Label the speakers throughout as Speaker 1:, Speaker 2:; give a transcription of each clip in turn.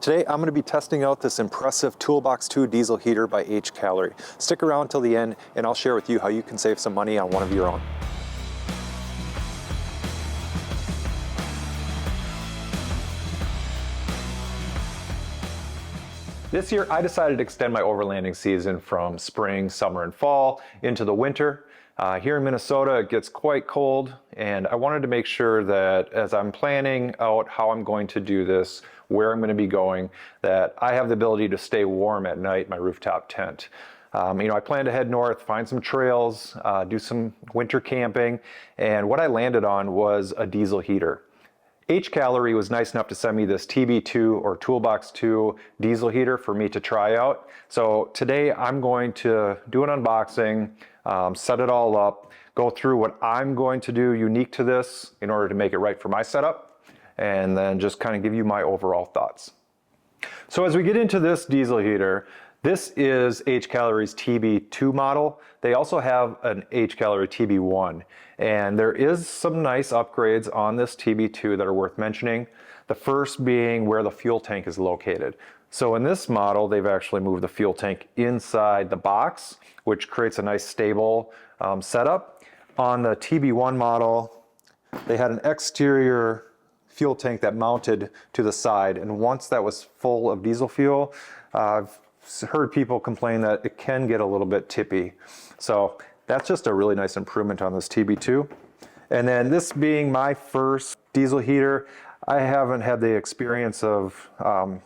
Speaker 1: Today I'm going to be testing out this impressive Toolbox 2 diesel heater by HCalory. Stick around till the end and I'll share with you how you can save some money on one of your own. This year I decided to extend my overlanding season from spring, summer, and fall into the winter. Here in Minnesota it gets quite cold, and I wanted to make sure that as I'm planning out how I'm going to do this, where I'm going to be going, that I have the ability to stay warm at night in my rooftop tent. I plan to head north, find some trails, do some winter camping, and what I landed on was a diesel heater. HCalory was nice enough to send me this TB2 or Toolbox 2 diesel heater for me to try out. So today I'm going to do an unboxing, set it all up, go through what I'm going to do unique to this in order to make it right for my setup, and then just kind of give you my overall thoughts. So as we get into this diesel heater, this is HCalory's TB2 model. They also have an HCalory TB1, and there is some nice upgrades on this TB2 that are worth mentioning. The first being where the fuel tank is located. So in this model, they've actually moved the fuel tank inside the box, which creates a nice stable setup. On the TB1 model, they had an exterior fuel tank that mounted to the side, and once that was full of diesel fuel, I've heard people complain that it can get a little bit tippy. So that's just a really nice improvement on this TB2. And then this being my first diesel heater, I haven't had the experience of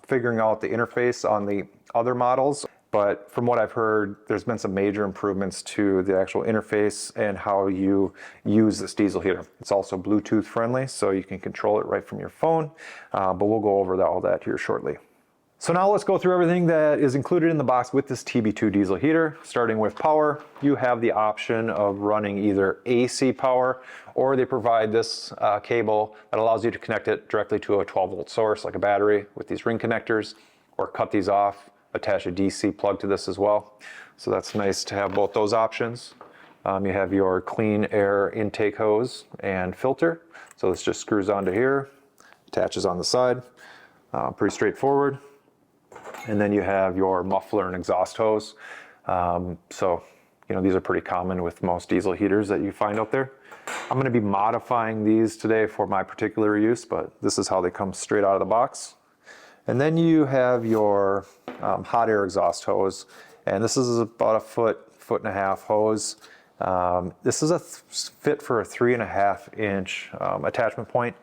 Speaker 1: figuring out the interface on the other models, but from what I've heard, there's been some major improvements to the actual interface and how you use this diesel heater. It's also Bluetooth friendly, so you can control it right from your phone, but we'll go over all that here shortly. So now let's go through everything that is included in the box with this TB2 diesel heater. Starting with power, you have the option of running either AC power, or they provide this cable that allows you to connect it directly to a 12-volt source like a battery with these ring connectors, or cut these off, attach a DC plug to this as well. So that's nice to have both those options. You have your clean air intake hose and filter. So this just screws onto here, attaches on the side, pretty straightforward. And then you have your muffler and exhaust hose. These are pretty common with most diesel heaters that you find out there. I'm going to be modifying these today for my particular use, but this is how they come straight out of the box. And then you have your hot air exhaust hose, and this is about a foot and a half hose. This is a fit for a 3.5 inch attachment point.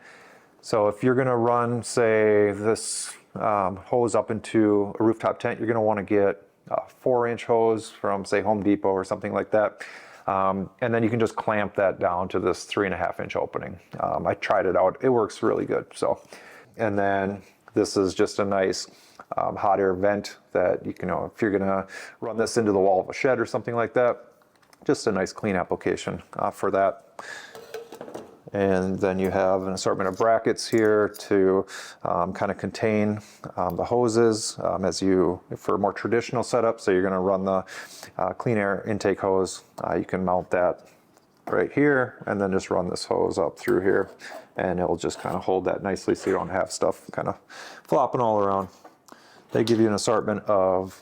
Speaker 1: So if you're going to run, say, this hose up into a rooftop tent, you're going to want to get a 4-inch hose from, say, Home Depot or something like that. And then you can just clamp that down to this 3.5 inch opening. I tried it out. It works really good. And then this is just a nice hot air vent that if you're going to run this into the wall of a shed or something like that, just a nice clean application for that. And then you have an assortment of brackets here to kind of contain the hoses for a more traditional setup. So you're going to run the clean air intake hose. You can mount that right here and then just run this hose up through here, and it'll just kind of hold that nicely so you don't have stuff kind of flopping all around. They give you an assortment of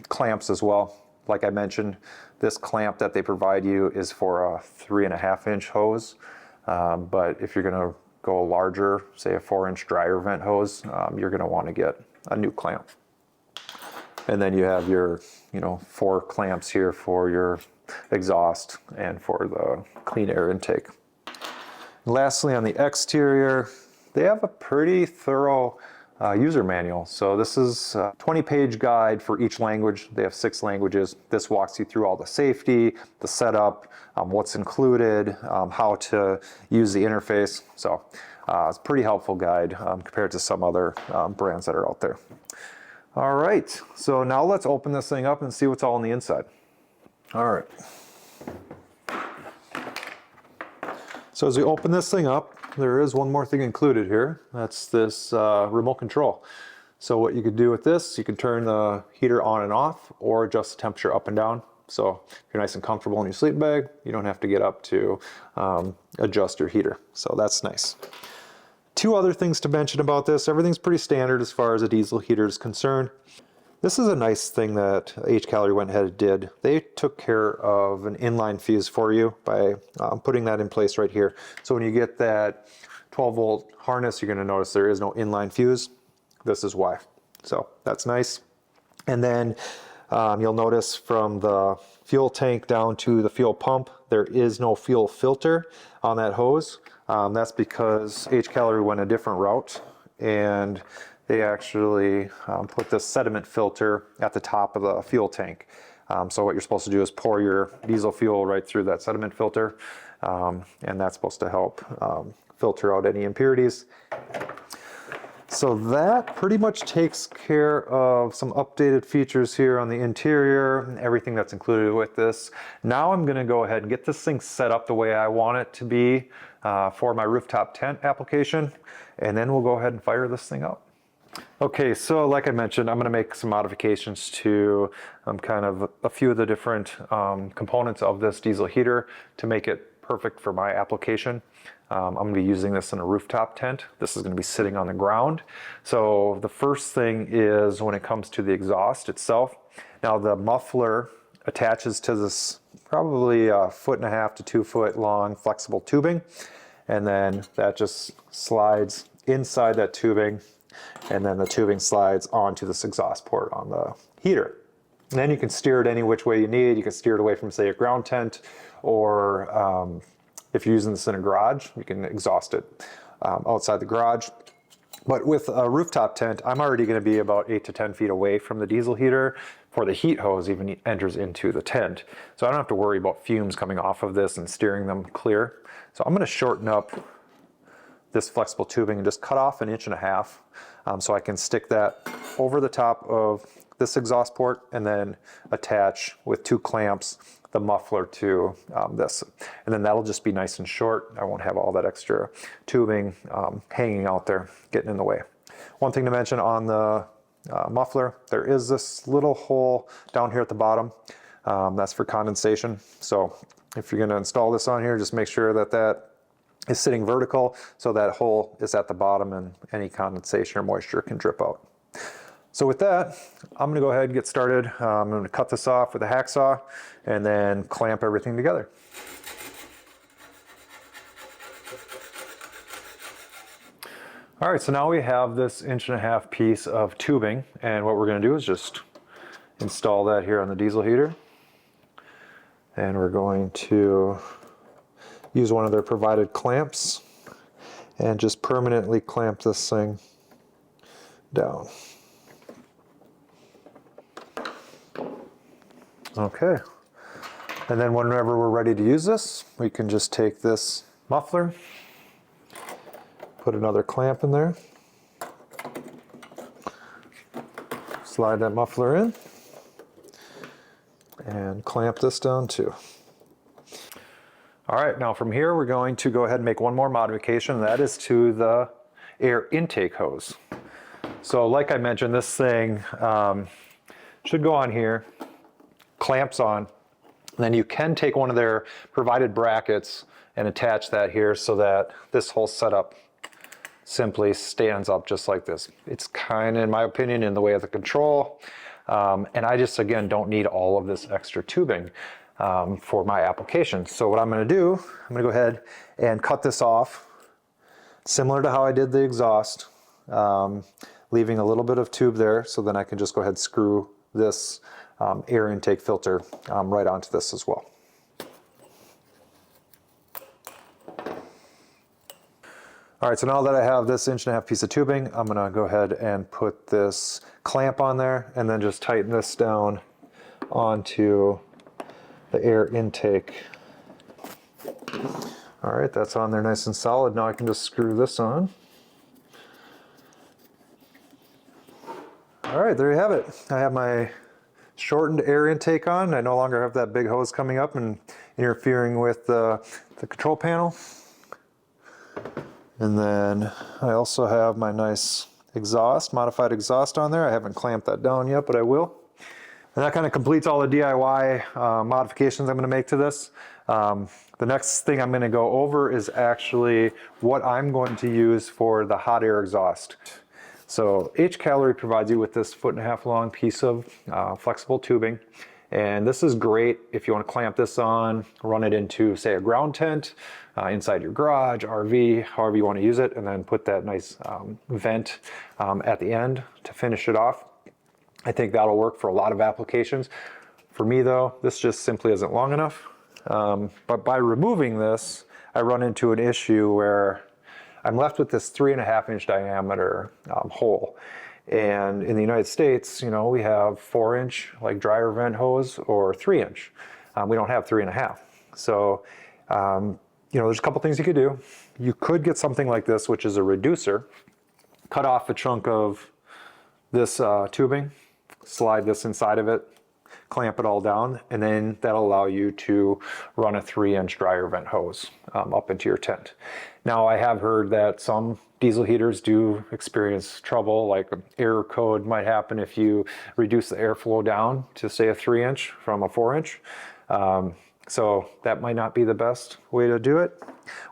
Speaker 1: clamps as well. Like I mentioned, this clamp that they provide you is for a 3.5 inch hose. But if you're going to go larger, say a 4-inch dryer vent hose, you're going to want to get a new clamp. And then you have your, 4 clamps here for your exhaust and for the clean air intake. Lastly, on the exterior, they have a pretty thorough user manual. So this is a 20-page guide for each language. They have 6 languages. This walks you through all the safety, the setup, what's included, how to use the interface. So it's a pretty helpful guide compared to some other brands that are out there. All right, so now let's open this thing up and see what's all on the inside. All right. So as we open this thing up, there is one more thing included here. That's this remote control. So what you could do with this, you can turn the heater on and off or adjust the temperature up and down. So if you're nice and comfortable in your sleeping bag, you don't have to get up to adjust your heater. So that's nice. Two other things to mention about this. Everything's pretty standard as far as a diesel heater is concerned. This is a nice thing that HCalory went ahead and did. They took care of an inline fuse for you by putting that in place right here. So when you get that 12-volt harness, you're going to notice there is no inline fuse. This is why. So that's nice. And then you'll notice from the fuel tank down to the fuel pump, there is no fuel filter on that hose. That's because HCalory went a different route, and they actually put this sediment filter at the top of the fuel tank. So what you're supposed to do is pour your diesel fuel right through that sediment filter, and that's supposed to help filter out any impurities. So that pretty much takes care of some updated features here on the interior and everything that's included with this. Now I'm going to go ahead and get this thing set up the way I want it to be for my rooftop tent application, and then we'll go ahead and fire this thing up. Okay, so like I mentioned, I'm going to make some modifications to kind of a few of the different components of this diesel heater to make it perfect for my application. I'm going to be using this in a rooftop tent. This is going to be sitting on the ground. So the first thing is when it comes to the exhaust itself. Now the muffler attaches to this probably 1.5 to 2 foot long flexible tubing, and then that just slides inside that tubing, and then the tubing slides onto this exhaust port on the heater. And then you can steer it any which way you need. You can steer it away from, say, a ground tent, or if you're using this in a garage, you can exhaust it outside the garage. But with a rooftop tent, I'm already going to be about 8 to 10 feet away from the diesel heater before the heat hose even enters into the tent. So I don't have to worry about fumes coming off of this and steering them clear. So I'm going to shorten up this flexible tubing and just cut off 1.5 inches so I can stick that over the top of this exhaust port and then attach with 2 clamps the muffler to this. And then that'll just be nice and short. I won't have all that extra tubing hanging out there, getting in the way. One thing to mention on the muffler, there is this little hole down here at the bottom. That's for condensation. So if you're going to install this on here, just make sure that that is sitting vertical so that hole is at the bottom and any condensation or moisture can drip out. So with that, I'm going to go ahead and get started. I'm going to cut this off with a hacksaw and then clamp everything together. All right, so now we have this 1.5 inch piece of tubing, and what we're going to do is just install that here on the diesel heater. And we're going to use one of their provided clamps and just permanently clamp this thing down. Okay, and then whenever we're ready to use this, we can just take this muffler, put another clamp in there, slide that muffler in, and clamp this down too. All right, now from here we're going to go ahead and make one more modification, and that is to the air intake hose. So like I mentioned, this thing should go on here, clamps on, and then you can take one of their provided brackets and attach that here so that this whole setup simply stands up just like this. It's kind of, in my opinion, in the way of the control, and I just, again, don't need all of this extra tubing for my application. So what I'm going to do, I'm going to go ahead and cut this off similar to how I did the exhaust, leaving a little bit of tube there, so then I can just go ahead and screw this air intake filter right onto this as well. All right, so now that I have this 1.5 inch piece of tubing, I'm going to go ahead and put this clamp on there and then just tighten this down onto the air intake. All right, that's on there nice and solid. Now I can just screw this on. All right, there you have it. I have my shortened air intake on. I no longer have that big hose coming up and interfering with the control panel. And then I also have my nice exhaust, modified exhaust on there. I haven't clamped that down yet, but I will. And that kind of completes all the DIY modifications I'm going to make to this. The next thing I'm going to go over is actually what I'm going to use for the hot air exhaust. So HCalory provides you with this 1.5 foot long piece of flexible tubing. And this is great if you want to clamp this on, run it into, say, a ground tent, inside your garage, RV, however you want to use it, and then put that nice vent at the end to finish it off. I think that'll work for a lot of applications. For me though, this just simply isn't long enough. But by removing this, I run into an issue where I'm left with this 3.5 inch diameter hole. And in the United States, you know, we have 4 inch like dryer vent hose or 3 inch. We don't have 3.5. So, you know, there's a couple things you could do. You could get something like this, which is a reducer, cut off a chunk of this tubing, slide this inside of it, clamp it all down, and then that'll allow you to run a 3 inch dryer vent hose up into your tent. Now, I have heard that some diesel heaters do experience trouble, like error code might happen if you reduce the airflow down to, say, a 3 inch from a 4 inch. So that might not be the best way to do it.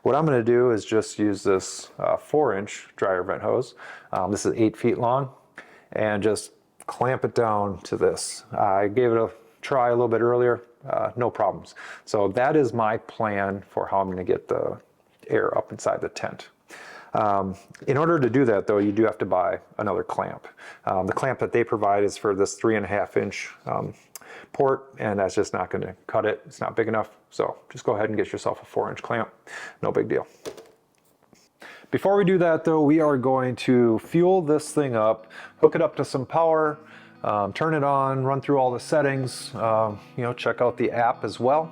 Speaker 1: What I'm going to do is just use this 4 inch dryer vent hose. This is 8 feet long, and just clamp it down to this. I gave it a try a little bit earlier, no problems. So that is my plan for how I'm going to get the air up inside the tent. In order to do that though, you do have to buy another clamp. The clamp that they provide is for this 3.5 inch port, and that's just not going to cut it. It's not big enough. So just go ahead and get yourself a 4 inch clamp. No big deal. Before we do that though, we are going to fuel this thing up, hook it up to some power, turn it on, run through all the settings, you know, check out the app as well.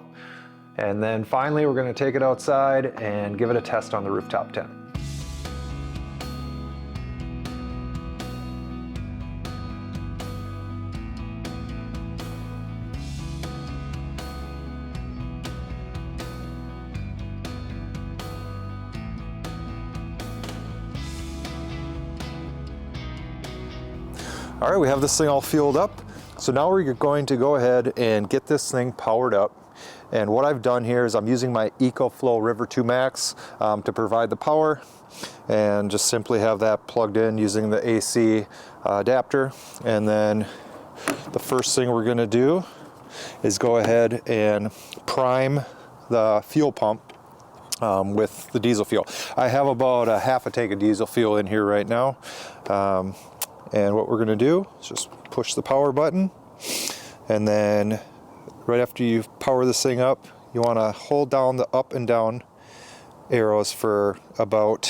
Speaker 1: And then finally, we're going to take it outside and give it a test on the rooftop tent. All right, we have this thing all fueled up. So now we're going to go ahead and get this thing powered up. And what I've done here is I'm using my EcoFlow River 2 Max to provide the power, and just simply have that plugged in using the AC adapter. And then the first thing we're gonna do is go ahead and prime the fuel pump with the diesel fuel. I have about a half a tank of diesel fuel in here right now. And what we're going to do is just push the power button, and then right after you power this thing up, you want to hold down the up and down arrows for about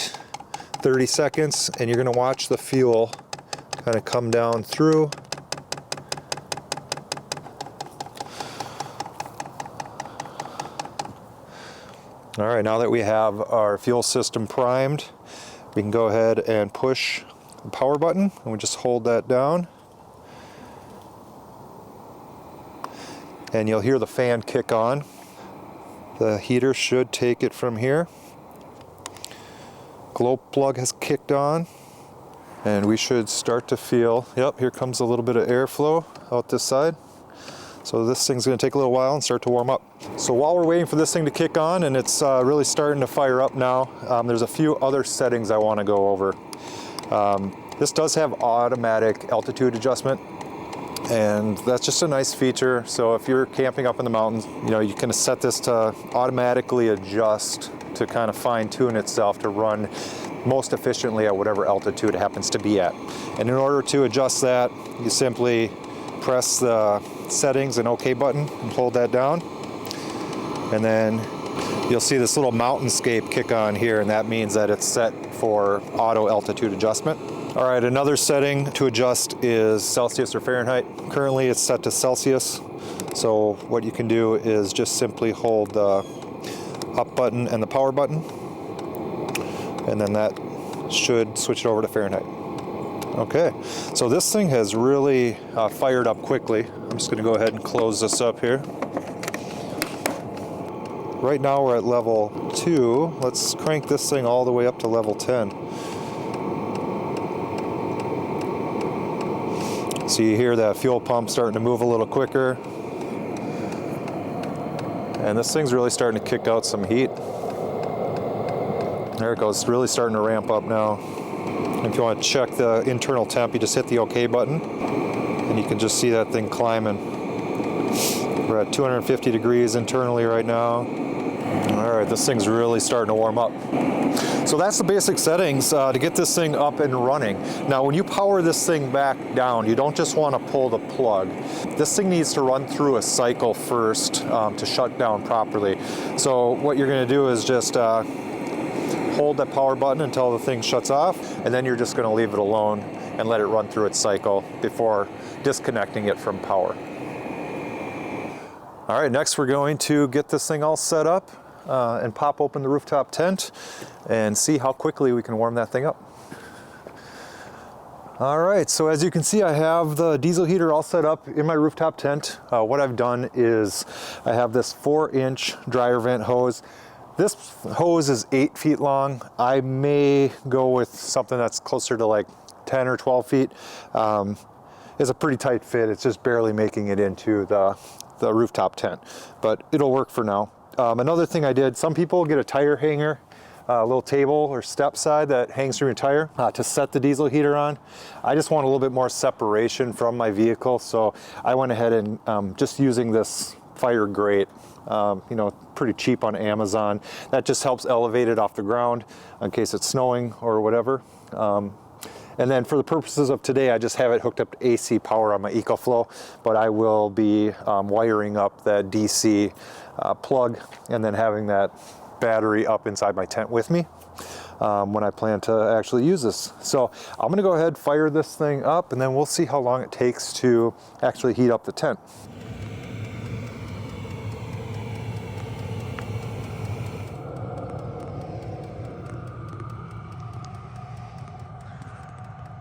Speaker 1: 30 seconds, and you're going to watch the fuel kind of come down through. All right, now that we have our fuel system primed, we can go ahead and push the power button, and we just hold that down, and you'll hear the fan kick on. The heater should take it from here. Glow plug has kicked on, and we should start to feel, yep, here comes a little bit of airflow out this side. So this thing's going to take a little while and start to warm up. So while we're waiting for this thing to kick on, and it's really starting to fire up now, there's a few other settings I want to go over. This does have automatic altitude adjustment, and that's just a nice feature. So if you're camping up in the mountains, you know, you can set this to automatically adjust to kind of fine tune itself to run most efficiently at whatever altitude it happens to be at. And in order to adjust that, you simply press the settings and OK button and hold that down. And then you'll see this little mountainscape kick on here, and that means that it's set for auto altitude adjustment. All right, another setting to adjust is Celsius or Fahrenheit. Currently it's set to Celsius. So what you can do is just simply hold the up button and the power button, and then that should switch it over to Fahrenheit. Okay, so this thing has really fired up quickly. I'm just gonna go ahead and close this up here. Right now we're at level 2. Let's crank this thing all the way up to level 10. So you hear that fuel pump starting to move a little quicker. And this thing's really starting to kick out some heat. There it goes, it's really starting to ramp up now. If you want to check the internal temp, you just hit the OK button, and you can just see that thing climbing. We're at 250 degrees internally right now. All right, this thing's really starting to warm up. So that's the basic settings to get this thing up and running. Now, when you power this thing back down, you don't just want to pull the plug. This thing needs to run through a cycle first to shut down properly. So what you're going to do is just hold that power button until the thing shuts off, and then you're just going to leave it alone and let it run through its cycle before disconnecting it from power. All right, next we're going to get this thing all set up and pop open the rooftop tent and see how quickly we can warm that thing up. All right, so as you can see, I have the diesel heater all set up in my rooftop tent. What I've done is I have this 4-inch dryer vent hose. This hose is 8 feet long. I may go with something that's closer to like 10 or 12 feet. It's a pretty tight fit. It's just barely making it into the rooftop tent, but it'll work for now. Another thing I did, some people get a tire hanger, a little table or step side that hangs from your tire to set the diesel heater on. I just want a little bit more separation from my vehicle, so I went ahead and just using this fire grate. You know, pretty cheap on Amazon. That just helps elevate it off the ground in case it's snowing or whatever. And then for the purposes of today, I just have it hooked up to AC power on my EcoFlow, but I will be wiring up that DC plug and then having that battery up inside my tent with me when I plan to actually use this. So I'm gonna go ahead, fire this thing up, and then we'll see how long it takes to actually heat up the tent.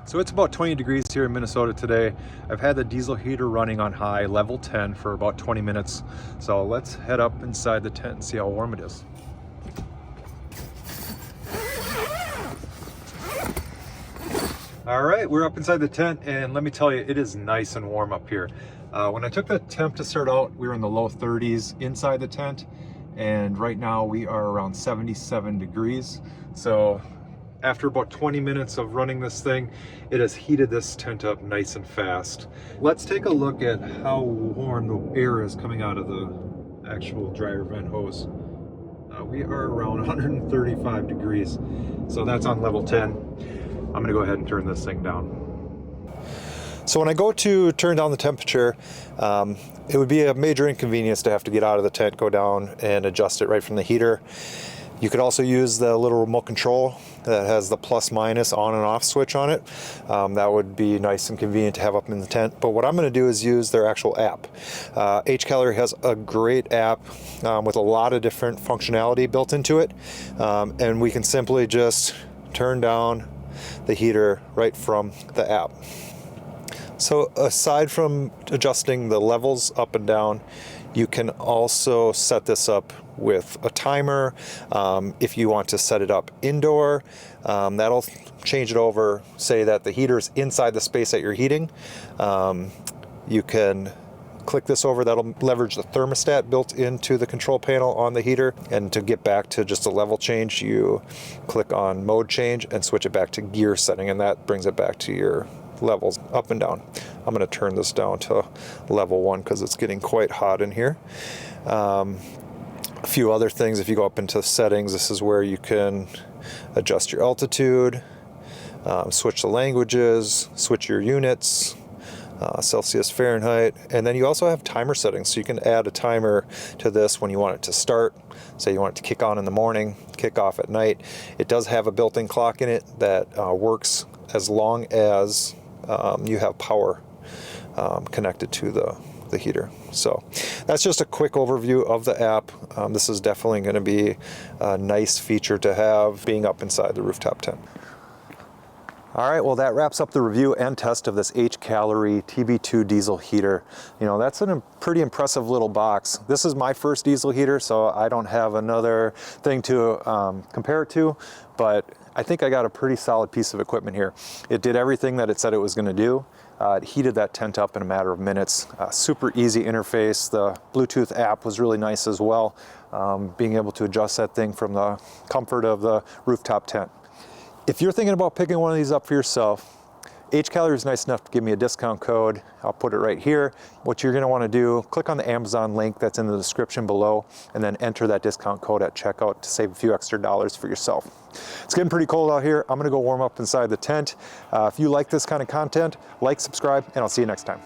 Speaker 1: So it's about 20 degrees here in Minnesota today. I've had the diesel heater running on high, level 10 for about 20 minutes. So let's head up inside the tent and see how warm it is. All right, we're up inside the tent, and let me tell you, it is nice and warm up here. When I took the temp to start out, we were in the low 30s inside the tent, and right now we are around 77 degrees. So after about 20 minutes of running this thing, it has heated this tent up nice and fast. Let's take a look at how warm the air is coming out of the actual dryer vent hose. We are around 135 degrees, so that's on level 10. I'm gonna go ahead and turn this thing down. So when I go to turn down the temperature, it would be a major inconvenience to have to get out of the tent, go down and adjust it right from the heater. You could also use the little remote control that has the plus minus on and off switch on it. That would be nice and convenient to have up in the tent. But what I'm going to do is use their actual app. HCalory has a great app with a lot of different functionality built into it. And we can simply just turn down the heater right from the app. So aside from adjusting the levels up and down, you can also set this up with a timer. If you want to set it up indoor, that'll change it over, say that the heater's inside the space that you're heating. You can click this over, that'll leverage the thermostat built into the control panel on the heater. And to get back to just a level change, you click on mode change and switch it back to gear setting, and that brings it back to your levels up and down. I'm going to turn this down to level 1 because it's getting quite hot in here. A few other things, if you go up into settings, this is where you can adjust your altitude, switch the languages, switch your units, Celsius, Fahrenheit, and then you also have timer settings, so you can add a timer to this when you want it to start. Say you want it to kick on in the morning, kick off at night. It does have a built-in clock in it that works as long as you have power connected to the heater. So that's just a quick overview of the app. This is definitely going to be a nice feature to have being up inside the rooftop tent. All right, well, that wraps up the review and test of this HCalory TB2 Diesel Heater. You know, that's a pretty impressive little box. This is my first diesel heater, so I don't have another thing to compare it to, but I think I got a pretty solid piece of equipment here. It did everything that it said it was going to do. It heated that tent up in a matter of minutes. Super easy interface. The Bluetooth app was really nice as well, being able to adjust that thing from the comfort of the rooftop tent. If you're thinking about picking one of these up for yourself, HCalory is nice enough to give me a discount code. I'll put it right here. What you're going to want to do, click on the Amazon link that's in the description below, and then enter that discount code at checkout to save a few extra dollars for yourself. It's getting pretty cold out here. I'm going to go warm up inside the tent. If you like this kind of content, like, subscribe, and I'll see you next time.